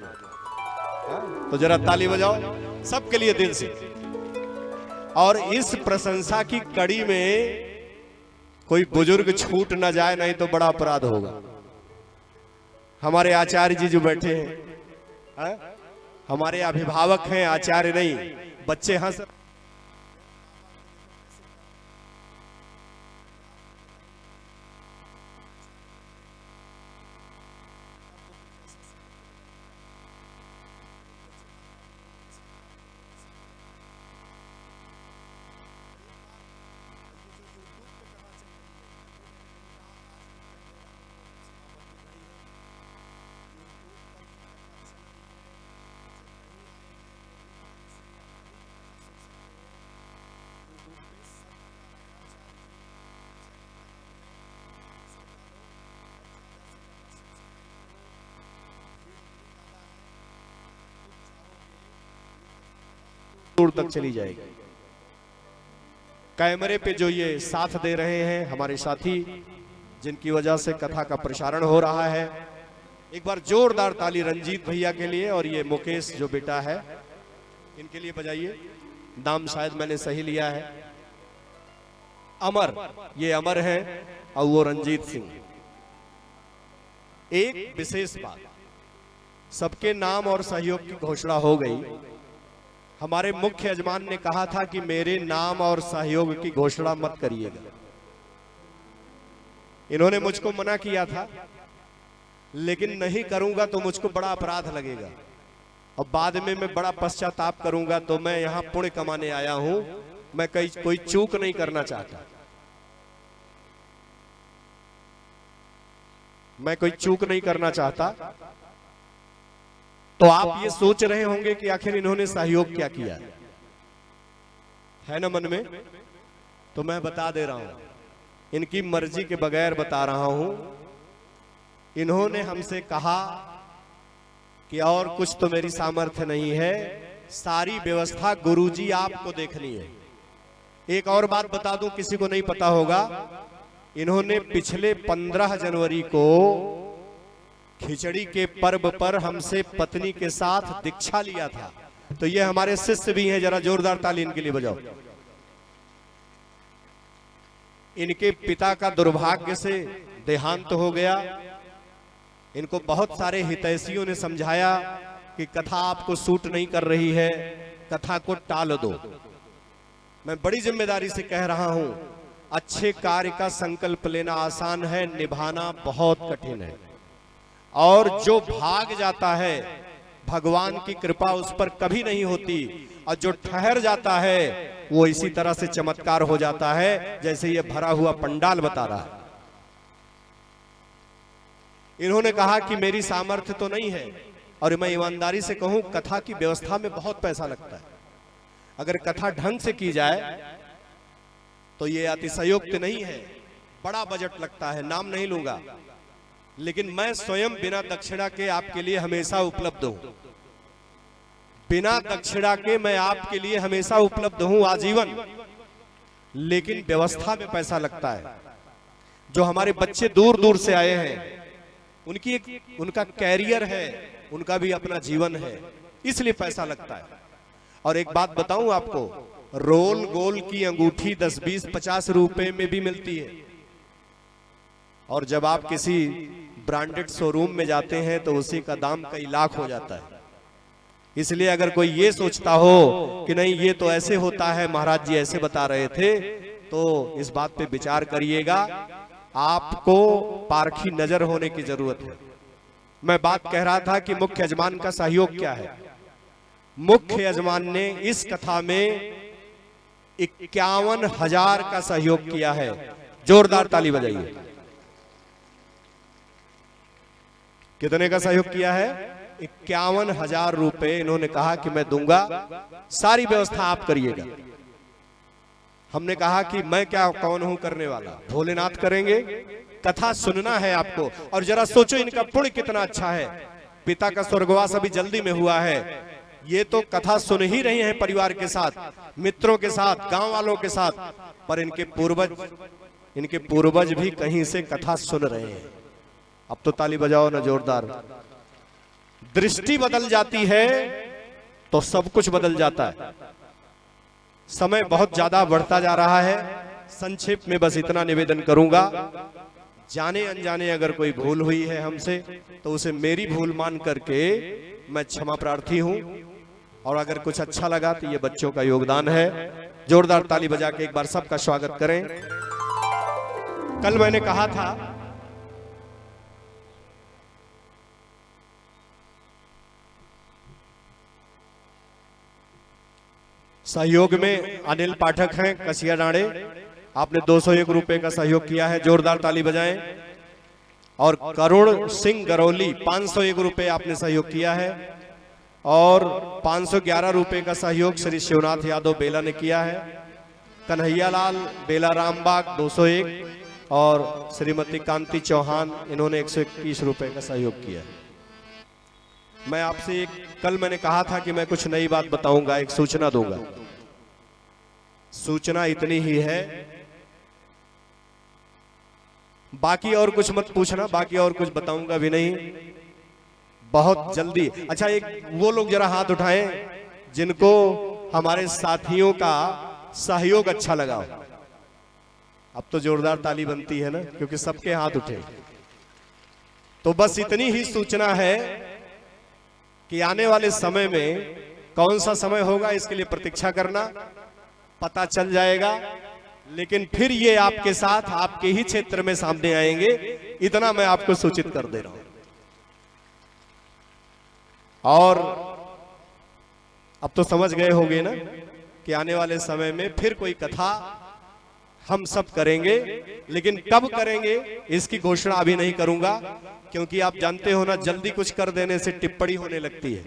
Speaker 1: तो जरा ताली बजाओ सबके लिए दिल से। और इस प्रशंसा की कड़ी में कोई बुजुर्ग छूट ना जाए, नहीं तो बड़ा अपराध होगा। हमारे आचार्य जी जो बैठे हैं, हमारे अभिभावक हैं, आचार्य नहीं। बच्चे हंस, दूर तक चली जाएगी। कैमरे पे जो ये साथ दे रहे हैं हमारे साथी, जिनकी वजह से कथा का प्रसारण हो रहा है, एक बार जोरदार ताली रंजीत भैया के लिए। और ये मुकेश जो बेटा है, इनके लिए बजाइए। नाम शायद मैंने सही लिया है, अमर, ये अमर है और वो रंजीत सिंह। एक विशेष बात, सबके नाम और सहयोग की घोषणा हो गई। हमारे मुख्य यजमान ने कहा था कि मेरे नाम और सहयोग की घोषणा मत करिएगा। इन्होंने मुझको मना किया था, लेकिन नहीं करूंगा तो मुझको बड़ा अपराध लगेगा, और बाद में मैं बड़ा पश्चाताप करूंगा। तो मैं यहां पुण्य कमाने आया हूं, मैं कोई चूक नहीं करना चाहता। मैं कोई चूक नहीं करना चाहता। तो आप ये सोच रहे होंगे कि आखिर इन्होंने सहयोग क्या किया है ना मन में। तो मैं बता दे रहा हूं, इनकी मर्जी के बगैर बता रहा हूं। इन्होंने हमसे कहा कि और कुछ तो मेरी सामर्थ्य नहीं है, सारी व्यवस्था गुरुजी आपको देखनी है। एक और बात बता दूं, किसी को नहीं पता होगा, इन्होंने पिछले 15 जनवरी को खिचड़ी के पर्व पर हमसे पत्नी के साथ दीक्षा लिया था। तो ये हमारे शिष्य भी हैं, जरा जोरदार ताली इनके लिए बजाओ। इनके पिता का दुर्भाग्य से देहांत हो गया। इनको बहुत सारे हितैषियों ने समझाया कि कथा आपको सूट नहीं कर रही है, कथा को टाल दो। मैं बड़ी जिम्मेदारी से कह रहा हूं, अच्छे कार्य का संकल्प लेना आसान है, निभाना बहुत कठिन है। और जो भाग जाता है भगवान की कृपा उस पर कभी नहीं होती, और जो ठहर जाता है वो इसी तरह से चमत्कार हो जाता है जैसे ये भरा हुआ पंडाल बता रहा है। इन्होंने कहा कि मेरी सामर्थ्य तो नहीं है, और मैं ईमानदारी से कहूं कथा की व्यवस्था में बहुत पैसा लगता है। अगर कथा ढंग से की जाए तो ये अतिशयोक्ति नहीं है, बड़ा बजट लगता है, नाम नहीं लूंगा, लेकिन मैं स्वयं बिना दक्षिणा के आपके लिए हमेशा उपलब्ध हूं। बिना दक्षिणा के मैं आपके लिए हमेशा उपलब्ध हूं आजीवन। लेकिन व्यवस्था में पैसा लगता है। जो हमारे बच्चे दूर दूर से आए हैं, उनका कैरियर है, उनका भी अपना जीवन है, इसलिए पैसा लगता है। और एक बात बताऊं आपको, रोल गोल की अंगूठी 10, 20, 50 रुपए में भी मिलती है। और जब आप किसी ब्रांडेड शोरूम में जाते हैं तो उसी का दाम कई लाख हो जाता है। इसलिए अगर कोई ये सोचता हो कि नहीं ये तो ऐसे होता है, महाराज जी ऐसे बता रहे थे, तो इस बात पे विचार करिएगा। आपको पारखी नजर होने की जरूरत है। मैं बात कह रहा था कि मुख्य यजमान का सहयोग क्या है। मुख्य यजमान ने इस कथा में 51,000 का सहयोग किया है। जोरदार ताली बजाइए। कितने का सहयोग किया है? 51,000 रुपए इन्होंने कहा कि मैं दूंगा, सारी व्यवस्था आप करिएगा। हमने कहा कि मैं क्या कौन हूं करने वाला, भोलेनाथ करेंगे, कथा सुनना है आपको। और जरा सोचो इनका पुण्य कितना अच्छा है। पिता का स्वर्गवास अभी जल्दी में हुआ है, ये तो कथा सुन ही रहे हैं परिवार के साथ, मित्रों के साथ, गांव वालों के साथ, पर इनके पूर्वज भी कहीं से कथा सुन रहे हैं। अब तो ताली बजाओ ना जोरदार। दृष्टि बदल जाती है तो सब कुछ बदल जाता है। समय बहुत ज्यादा बढ़ता जा रहा है। संक्षेप में बस इतना निवेदन करूंगा, जाने अनजाने अगर कोई भूल हुई है हमसे तो उसे मेरी भूल मान करके मैं क्षमा प्रार्थी हूं। और अगर कुछ अच्छा लगा तो ये बच्चों का योगदान है। जोरदार ताली बजा के एक बार सबका स्वागत करें। कल मैंने कहा था सहयोग में अनिल पाठक हैं कसिया डांडे, आपने 201 रुपए का सहयोग किया है, जोरदार ताली बजाएं। और करुण सिंह गरौली 501 रुपए आपने सहयोग किया है। और 511 रुपए का सहयोग श्री शिवनाथ यादव बेला ने किया है। कन्हैयालाल बेला रामबाग 201 और श्रीमती कांति चौहान इन्होंने 121 रुपए का सहयोग किया है। मैं आपसे कल मैंने कहा था कि मैं कुछ नई बात बताऊंगा, एक सूचना दूंगा। सूचना इतनी ही है, बाकी और कुछ मत पूछना, बाकी और कुछ बताऊंगा भी नहीं, बहुत जल्दी। अच्छा, एक वो लोग जरा हाथ उठाएं जिनको हमारे साथियों का सहयोग अच्छा लगा। अब तो जोरदार ताली बनती है ना, क्योंकि सबके हाथ उठे। तो बस इतनी ही सूचना है कि आने वाले समय में कौन सा समय होगा इसके लिए प्रतीक्षा करना, पता चल जाएगा। लेकिन फिर ये आपके साथ आपके ही क्षेत्र में सामने आएंगे, इतना मैं आपको सूचित कर दे रहा हूं। और अब तो समझ गए होंगे ना कि आने वाले समय में फिर कोई कथा हम सब करेंगे, लेकिन कब करेंगे इसकी घोषणा अभी नहीं करूंगा, क्योंकि आप जानते हो ना, जल्दी कुछ कर देने से टिप्पणी होने लगती है।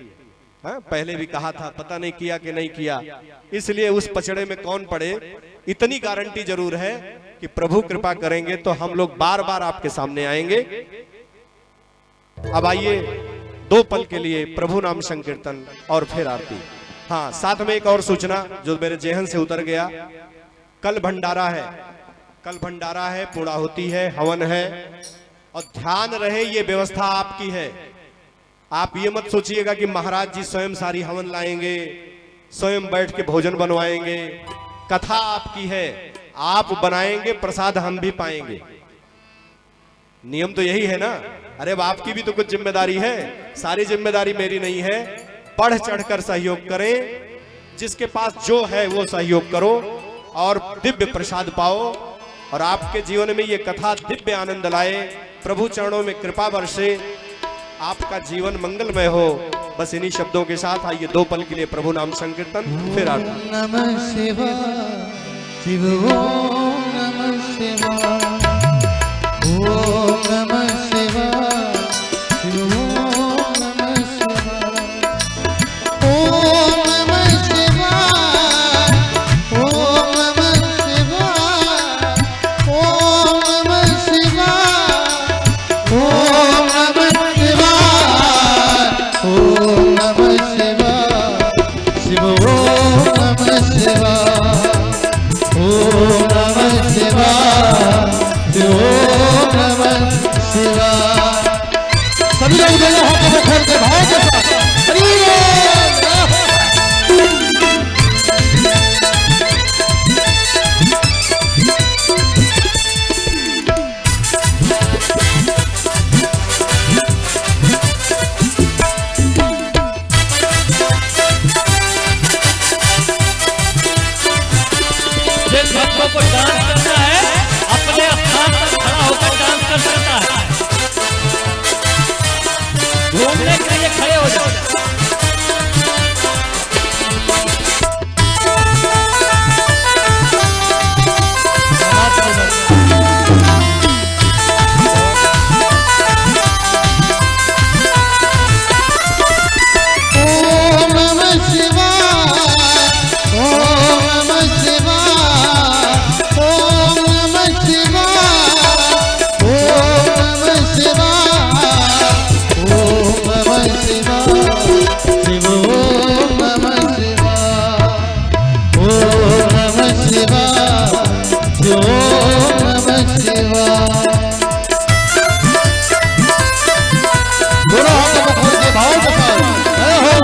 Speaker 1: हाँ, पहले भी कहा था, पता नहीं किया कि नहीं किया, इसलिए उस पचड़े में कौन पड़े। इतनी गारंटी जरूर है कि प्रभु कृपा करेंगे तो हम लोग बार बार आपके सामने आएंगे। अब आइए 2 पल के लिए प्रभु नाम संकीर्तन और फिर आरती। हाँ, साथ में एक और सूचना जो मेरे जेहन से उतर गया, कल भंडारा है। कल भंडारा है, पूर्णाहुति है, हवन है, और ध्यान रहे ये व्यवस्था आपकी है। आप ये मत सोचिएगा कि महाराज जी स्वयं सारी हवन लाएंगे, स्वयं बैठ के भोजन बनवाएंगे। कथा आपकी है, आप बनाएंगे, प्रसाद हम भी पाएंगे। नियम तो यही है ना। अरे आपकी भी तो कुछ जिम्मेदारी है, सारी जिम्मेदारी मेरी नहीं है। बढ़ चढ़कर सहयोग करें, जिसके पास जो है वो सहयोग करो और दिव्य प्रसाद पाओ, और आपके जीवन में ये कथा दिव्य आनंद लाए। प्रभु चरणों में कृपा बरसे, आपका जीवन मंगलमय हो। बस इन्हीं शब्दों के साथ आइए 2 पल के लिए प्रभु नाम संकीर्तन, फिर आरती।
Speaker 2: नमः शिवाय शिव ओम नमः शिवाय ओम नमः शिवाय शिव ओम नमः शिवाय ओम नमः शिवाय ओम नमः शिवाय ओम नमः शिवाय ओम नमः शिवाय ओम नमः शिवाय शिव ओम नमः शिवाय ओम नमः शिवाय ओम नमः शिवाय। सभी लोग दोनों हाथों को खोल के भाव के साथ हरि
Speaker 3: जिन भक्तों को डांस करना है अपने स्थान पर खड़ा होकर डांस कर सकता है। घूमने के लिए खड़े हो जाओ।
Speaker 2: ओम नमः शिवाय ओम नमः शिवाय ओम नमः शिवाय ओम नमः शिवाय ओम नमः शिवाय शिव ओम नमः शिवाय ओम नमः शिवाय शिव ओम नमः शिवाय। दोनों हाथों को खोल के भाव के साथ जय हो।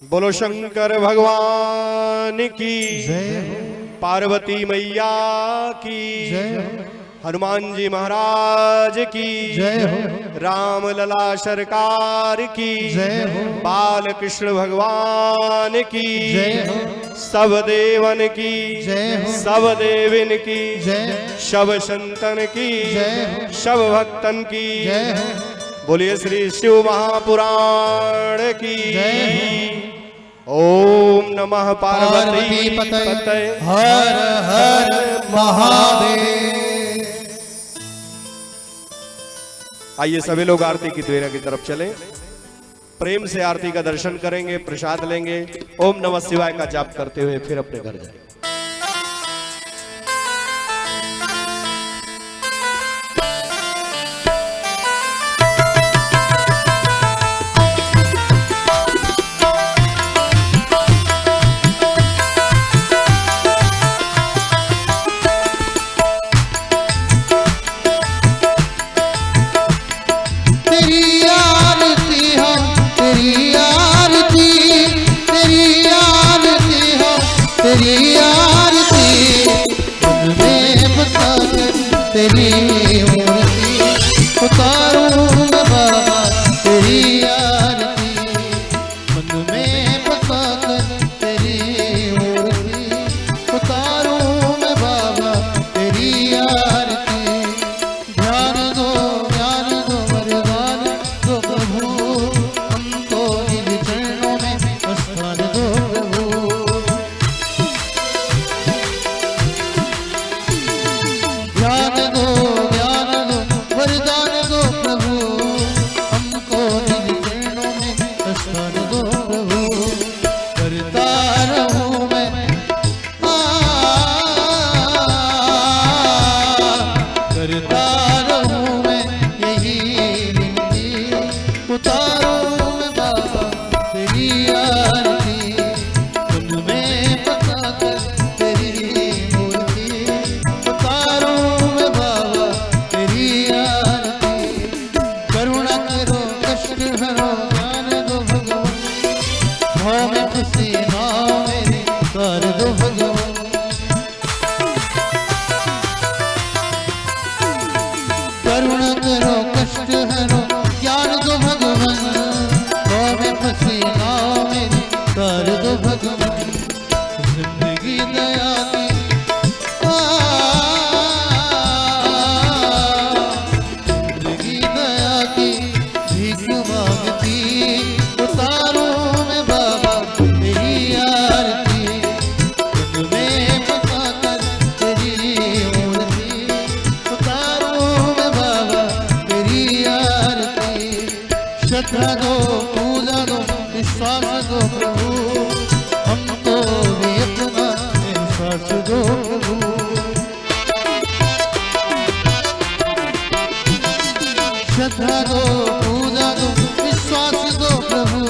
Speaker 1: बोलो शंकर भगवान की,
Speaker 2: जय हो
Speaker 1: पार्वती मैया की,
Speaker 2: जय हो
Speaker 1: हनुमान जी महाराज की,
Speaker 2: जय हो
Speaker 1: राम लला सरकार की,
Speaker 2: जय हो
Speaker 1: बाल कृष्ण भगवान की,
Speaker 2: जय हो
Speaker 1: सब देवन की,
Speaker 2: जय हो
Speaker 1: सब देविन की,
Speaker 2: जय
Speaker 1: सब संतन की,
Speaker 2: जय हो
Speaker 1: सब भक्तन की,
Speaker 2: जय हो
Speaker 1: बोलिए श्री शिव महापुराण की।
Speaker 2: जय
Speaker 1: ओम नमः पार्वती
Speaker 2: पार्वती
Speaker 1: पतये
Speaker 2: पतये हर हर महादेव।
Speaker 1: आइए सभी लोग आरती की द्वारा की तरफ चलें, प्रेम से आरती का दर्शन करेंगे, प्रसाद लेंगे, ओम नमः शिवाय का जाप करते हुए फिर अपने घर जाएंगे।
Speaker 2: तेरी आरती हो तेरी आरती तेरी आरती हो तेरी आरती उनमें बसा कर तेरी मूर्ति उतारूं बाबा करुणा करो कष्ट हरो ज्ञान दो भगवान में फंसी नाव मेरी तार दो भगवान जिंदगी दया की जिंदगी दया की भीख मांगती उतारो में बाबा तेरी आरती तुम्हें बसाकर तेरी मूर्ति उतारो में बाबा तेरी आरती श्रद्धा दो पूजा दो विश्वास दो प्रभु हमको भी अपना एहसास दो प्रभु श्रद्धा दो पूजा दो विश्वास दो प्रभु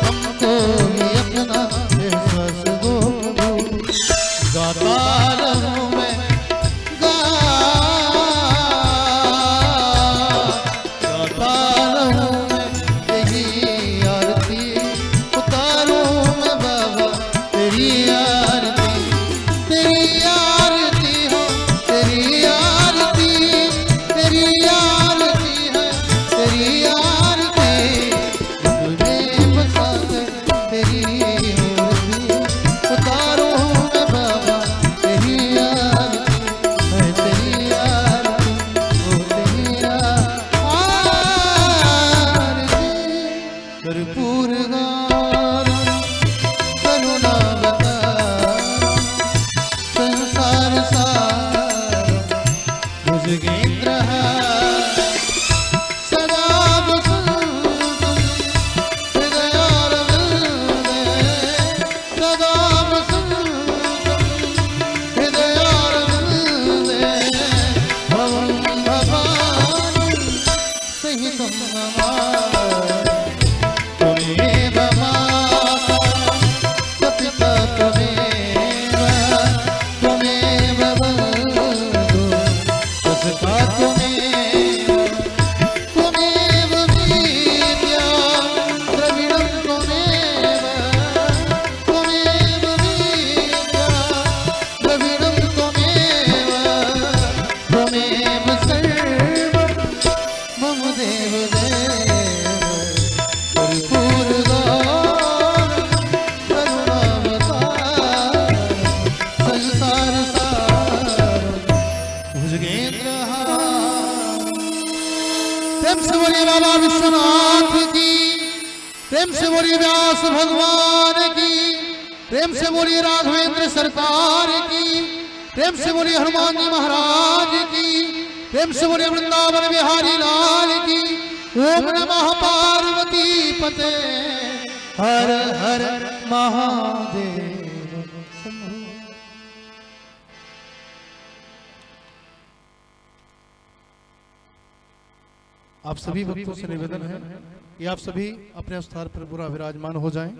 Speaker 2: हमको भी अपना एहसास दो प्रभु गाता रहूं मैं गाता रहूं मैं तेरी आरती उतारूं मैं बाबा तेरी आरती हो तेरी आरती तेरी आरती है तेरी आरती तुझे बसाकर तेरी मूर्ति उतारूं मैं बाबा तेरी आरती है तेरी आरती ओ तेरी आरती कर्पूर गारं करुणा अवतारं संसार सारं भुजगेन्द्रहारं सदा वसन्तं हृदयारविन्दे सदा वसन्तं हृदयारविन्दे भवं भवानी सहितं नमामि त्वमेव माता च पिता त्वमेव त्वमेव बन्धुः च सखा त्वमेव त्वमेव विद्या द्रविणं त्वमेव त्वमेव विद्या द्रविणं त्वमेव त्वमेव सर्वं मम देव कर्पूर गारं करुणावतारं संसार सारं भुजगेन्द्रहारं प्रेम से बोलिए बाबा विश्वनाथ की प्रेम से बोलिए व्यास भगवान की प्रेम से बोलिए राघवेंद्र सरकार की प्रेम से बोलिए हनुमान जी महाराज की प्रेम से बोलिए वृंदावन बिहारी लाल की ओम नमः पार्वती पते हर हर महादेव आप सभी भक्तों से निवेदन है कि आप सभी अपने स्थान पर पूरा विराजमान हो जाएं।